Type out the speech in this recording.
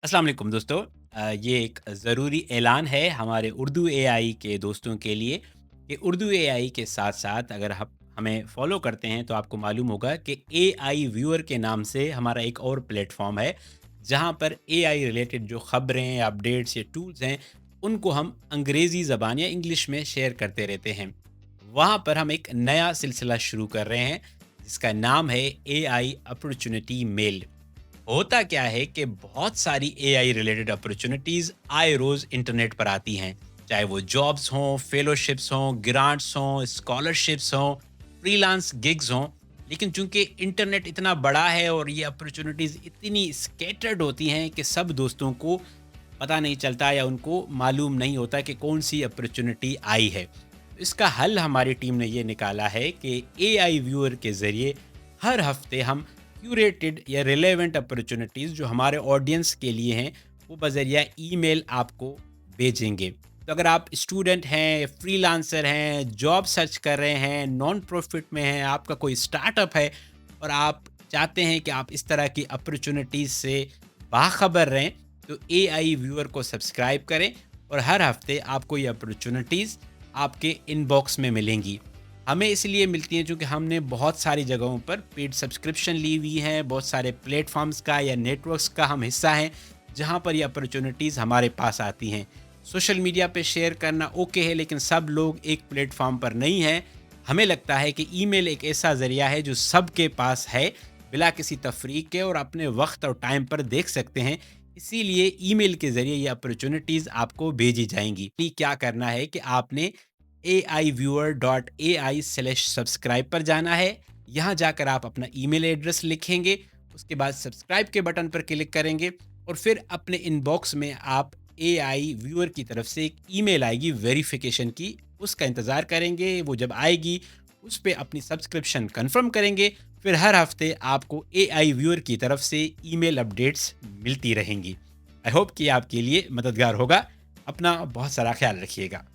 अस्सलाम वालेकुम दोस्तों। ये एक ज़रूरी ऐलान है हमारे उर्दू एआई के दोस्तों के लिए कि उर्दू एआई के साथ-साथ अगर आप हमें फ़ॉलो करते हैं तो आपको मालूम होगा कि एआई व्यूअर के नाम से हमारा एक और प्लेटफ़ॉर्म है, जहाँ पर एआई रिलेटेड जो ख़बरें, अपडेट्स या टूल्स हैं, उनको हम अंग्रेज़ी ज़बान या इंग्लिश में शेयर करते रहते हैं। वहाँ पर हम एक नया सिलसिला शुरू कर रहे हैं, जिसका नाम है एआई अपॉर्च्युनिटी मेल। होता क्या है कि बहुत सारी एआई रिलेटेड अपॉर्चुनिटीज़ आए रोज़ इंटरनेट पर आती हैं, चाहे वो जॉब्स हों, फेलोशिप्स हों, ग्रांट्स हों, स्कॉलरशिप्स हों, फ्रीलांस गिग्स हों। लेकिन चूंकि इंटरनेट इतना बड़ा है और ये अपॉर्चुनिटीज़ इतनी स्कैटर्ड होती हैं कि सब दोस्तों को पता नहीं चलता या उनको मालूम नहीं होता कि कौन सी अपॉर्चुनिटी आई है। तो इसका हल हमारी टीम ने ये निकाला है कि एआई व्यूअर के ज़रिए हर हफ्ते हम क्यूरेटेड या रिलेवेंट अपॉर्चुनिटीज़ जो हमारे ऑडियंस के लिए हैं, वो बज़रिया ईमेल आपको भेजेंगे। तो अगर आप स्टूडेंट हैं, फ्रीलांसर हैं, जॉब सर्च कर रहे हैं, नॉन प्रॉफिट में हैं, आपका कोई स्टार्टअप है और आप चाहते हैं कि आप इस तरह की अपॉर्चुनिटीज़ से बाखबर रहें, तो एआई व्यूअर को सब्सक्राइब करें और हर हफ्ते आपको ये अपॉर्चुनिटीज़ आपके इनबॉक्स में मिलेंगी। हमें इसलिए मिलती हैं क्योंकि हमने बहुत सारी जगहों पर पेड सब्सक्रिप्शन ली हुई है, बहुत सारे प्लेटफॉर्म्स का या नेटवर्क्स का हम हिस्सा हैं, जहाँ पर ये अपॉर्चुनिटीज़ हमारे पास आती हैं। सोशल मीडिया पे शेयर करना ओके है, लेकिन सब लोग एक प्लेटफॉर्म पर नहीं हैं। हमें लगता है कि ईमेल एक ऐसा ज़रिया है जो सबके पास है, बिला किसी तफरीक के, और अपने वक्त और टाइम पर देख सकते हैं। इसीलिए ईमेल के ज़रिए ये अपॉर्चुनिटीज़ आपको भेजी जाएंगी। क्या करना है कि आपने AIviewer.ai/सब्सक्राइब पर जाना है। यहाँ जाकर आप अपना ईमेल एड्रेस लिखेंगे, उसके बाद सब्सक्राइब के बटन पर क्लिक करेंगे और फिर अपने इनबॉक्स में आप एआई व्यूअर की तरफ से एक ईमेल आएगी वेरिफिकेशन की, उसका इंतज़ार करेंगे। वो जब आएगी, उस पे अपनी सब्सक्रिप्शन कन्फर्म करेंगे। फिर हर हफ्ते आपको एआई व्यूअर की तरफ से ईमेल अपडेट्स मिलती रहेंगी। आई होप कि आपके लिए मददगार होगा। अपना बहुत सारा ख्याल रखिएगा।